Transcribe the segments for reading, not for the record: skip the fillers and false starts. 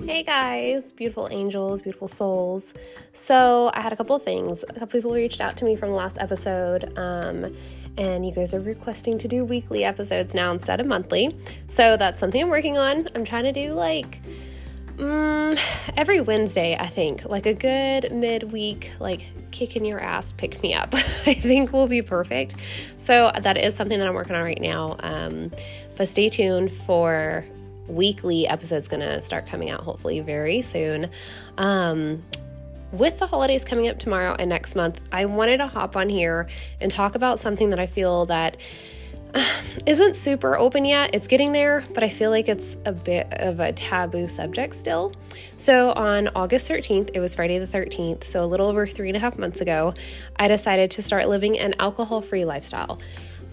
Hey guys, beautiful angels, beautiful souls. So I had a couple of things. A couple people reached out to me from the last episode, and you guys are requesting to do weekly episodes now instead of monthly. So that's something I'm working on. I'm trying to do every Wednesday, I think, like a good midweek, kicking your ass, pick me up, I think will be perfect. So that is something that I'm working on right now. But stay tuned for weekly episodes going to start coming out hopefully very soon. With the holidays coming up tomorrow and next month, I wanted to hop on here and talk about something that I feel that isn't super open yet. It's getting there, but I feel like it's a bit of a taboo subject still. So on August 13th, it was Friday the 13th, so a little over 3.5 months ago, I decided to start living an alcohol-free lifestyle.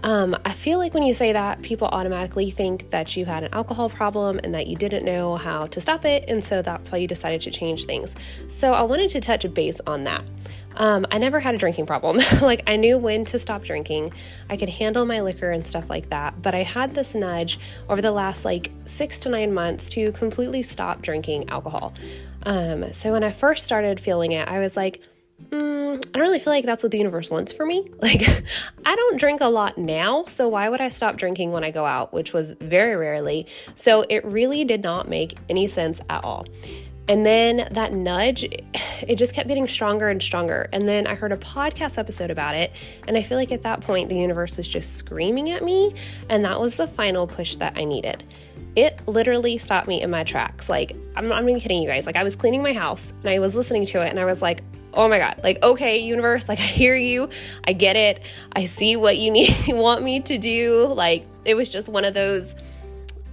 I feel like when you say that, people automatically think that you had an alcohol problem and that you didn't know how to stop it, and so that's why you decided to change things. So I wanted to touch base on that. I never had a drinking problem. I knew when to stop drinking. I could handle my liquor and stuff like that, but I had this nudge over the last 6 to 9 months to completely stop drinking alcohol. So when I first started feeling it, I was like, I don't really feel like that's what the universe wants for me. I don't drink a lot now, so why would I stop drinking when I go out, which was very rarely. So it really did not make any sense at all. And then that nudge, it just kept getting stronger and stronger. And then I heard a podcast episode about it, and I feel like at that point, the universe was just screaming at me, and that was the final push that I needed. It literally stopped me in my tracks. I'm not even kidding you guys. I was cleaning my house, and I was listening to it, and I was like, oh my God, okay, universe, I hear you, I get it, I see what you want me to do. It was just one of those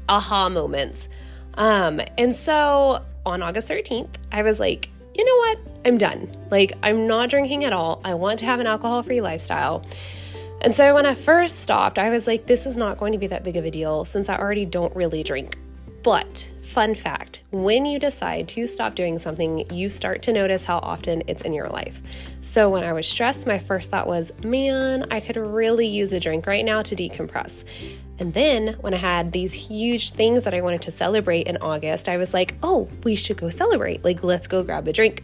aha moments. And so on August 13th, I was like, you know what, I'm done. I'm not drinking at all. I want to have an alcohol-free lifestyle. And so when I first stopped, I was like, this is not going to be that big of a deal since I already don't really drink. But fun fact, when you decide to stop doing something, you start to notice how often it's in your life. So when I was stressed, my first thought was, man, I could really use a drink right now to decompress. And then when I had these huge things that I wanted to celebrate in August, I was like, oh, we should go celebrate. Let's go grab a drink.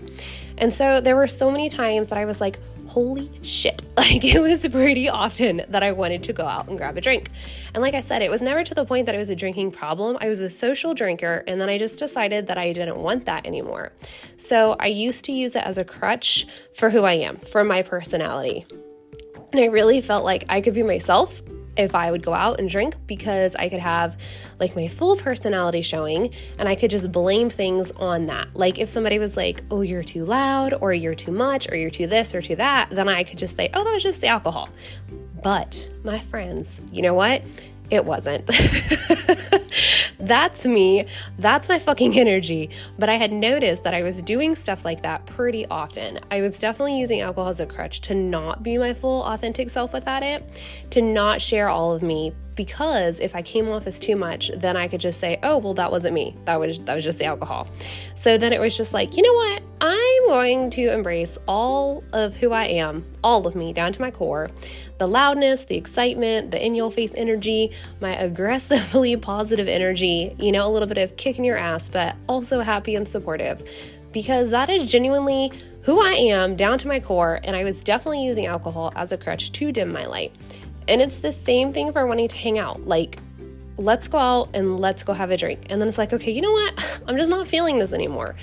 And so there were so many times that I was like, holy shit. It was pretty often that I wanted to go out and grab a drink. And like I said, it was never to the point that it was a drinking problem. I was a social drinker, and then I just decided that I didn't want that anymore. So I used to use it as a crutch for who I am, for my personality. And I really felt like I could be myself if I would go out and drink, because I could have my full personality showing, and I could just blame things on that. If somebody was like, oh, you're too loud, or you're too much, or you're too this or too that, then I could just say, oh, that was just the alcohol. But my friends, you know what? It wasn't. That's me. That's my fucking energy. But I had noticed that I was doing stuff like that pretty often. I was definitely using alcohol as a crutch to not be my full authentic self without it, to not share all of me, because if I came off as too much, then I could just say, oh, well, that wasn't me. That was just the alcohol. So then it was just you know what? I'm going to embrace all of who I am, all of me down to my core, the loudness, the excitement, the in-your-face energy, my aggressively positive energy, a little bit of kicking your ass, but also happy and supportive, because that is genuinely who I am down to my core. And I was definitely using alcohol as a crutch to dim my light. And it's the same thing for wanting to hang out. Let's go out and let's go have a drink. And then it's okay, you know what? I'm just not feeling this anymore.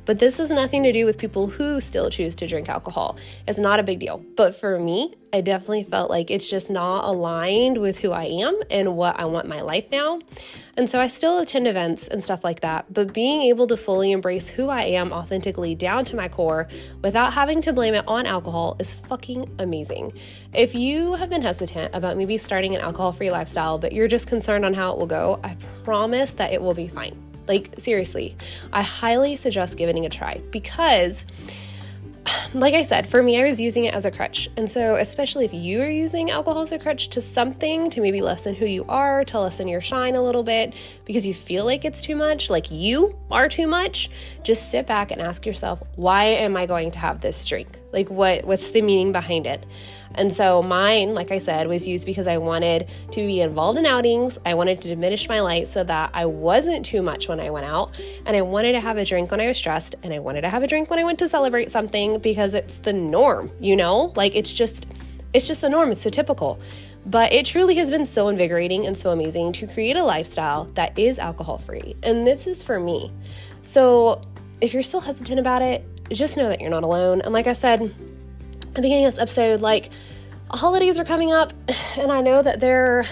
But this has nothing to do with people who still choose to drink alcohol. It's not a big deal. But for me, I definitely felt like it's just not aligned with who I am and what I want my life now. And so I still attend events and stuff like that, but being able to fully embrace who I am authentically down to my core without having to blame it on alcohol is fucking amazing. If you have been hesitant about maybe starting an alcohol-free lifestyle, but you're just concerned on how it will go, I promise that it will be fine. Seriously, I highly suggest giving it a try, because like I said, for me, I was using it as a crutch. And so especially if you are using alcohol as a crutch to something, to maybe lessen who you are, to lessen your shine a little bit, because you feel like it's too much, you are too much, just sit back and ask yourself, why am I going to have this drink? Like what's the meaning behind it? And so mine, like I said, was used because I wanted to be involved in outings. I wanted to diminish my light so that I wasn't too much when I went out. And I wanted to have a drink when I was stressed. And I wanted to have a drink when I went to celebrate something because it's the norm, Like it's just the norm. It's so typical. But it truly has been so invigorating and so amazing to create a lifestyle that is alcohol-free. And this is for me. So if you're still hesitant about it, just know that you're not alone. And like I said at the beginning of this episode, like holidays are coming up, and I know that they're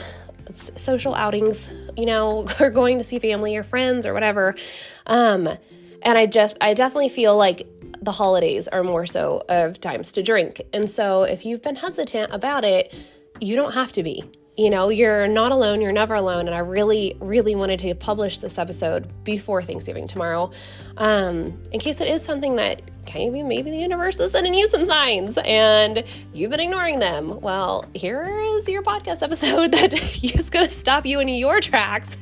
social outings, or going to see family or friends or whatever. And I definitely feel like the holidays are more so of times to drink. And so if you've been hesitant about it, you don't have to be. You're not alone. You're never alone. And I really, really wanted to publish this episode before Thanksgiving tomorrow, in case it is something that maybe the universe is sending you some signs and you've been ignoring them. Well, here is your podcast episode that is going to stop you in your tracks,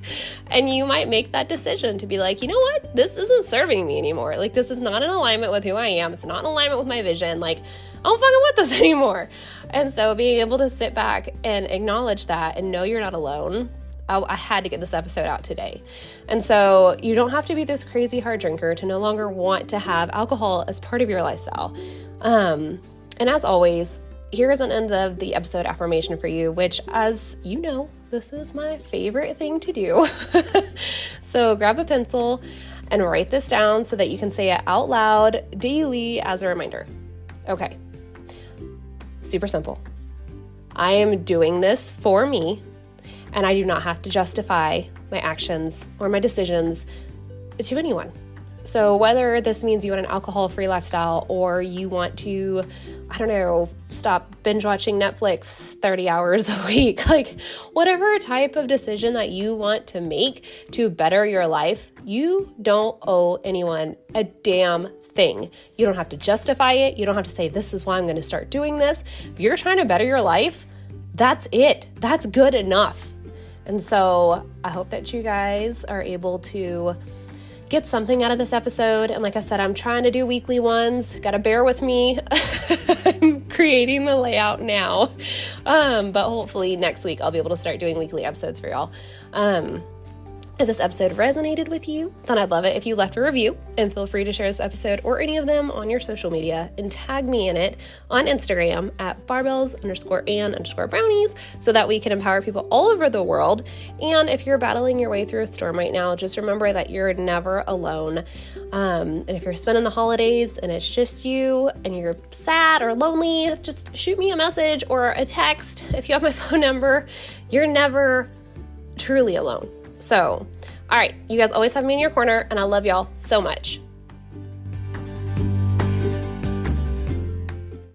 and you might make that decision to be like, you know what? This isn't serving me anymore. Like, this is not in alignment with who I am. It's not in alignment with my vision. Like, I don't fucking want this anymore. And so being able to sit back and acknowledge that and know you're not alone, I had to get this episode out today. And so you don't have to be this crazy hard drinker to no longer want to have alcohol as part of your lifestyle. And as always, here's an end of the episode affirmation for you, which, as you know, this is my favorite thing to do. So grab a pencil and write this down so that you can say it out loud daily as a reminder. Okay. Super simple. I am doing this for me, and I do not have to justify my actions or my decisions to anyone. So whether this means you want an alcohol-free lifestyle or you want to, stop binge watching Netflix 30 hours a week, like whatever type of decision that you want to make to better your life, you don't owe anyone a damn thing. You don't have to justify it. You don't have to say, this is why I'm going to start doing this. If you're trying to better your life, that's it. That's good enough. And so I hope that you guys are able to get something out of this episode. And like I said, I'm trying to do weekly ones. Got to bear with me. I'm creating the layout now. But hopefully next week I'll be able to start doing weekly episodes for y'all. If this episode resonated with you, then I'd love it if you left a review, and feel free to share this episode or any of them on your social media and tag me in it on Instagram at barbells_and_brownies so that we can empower people all over the world. And if you're battling your way through a storm right now, just remember that you're never alone. And if you're spending the holidays and it's just you and you're sad or lonely, just shoot me a message or a text. If you have my phone number, you're never truly alone. So, all right, you guys always have me in your corner, and I love y'all so much.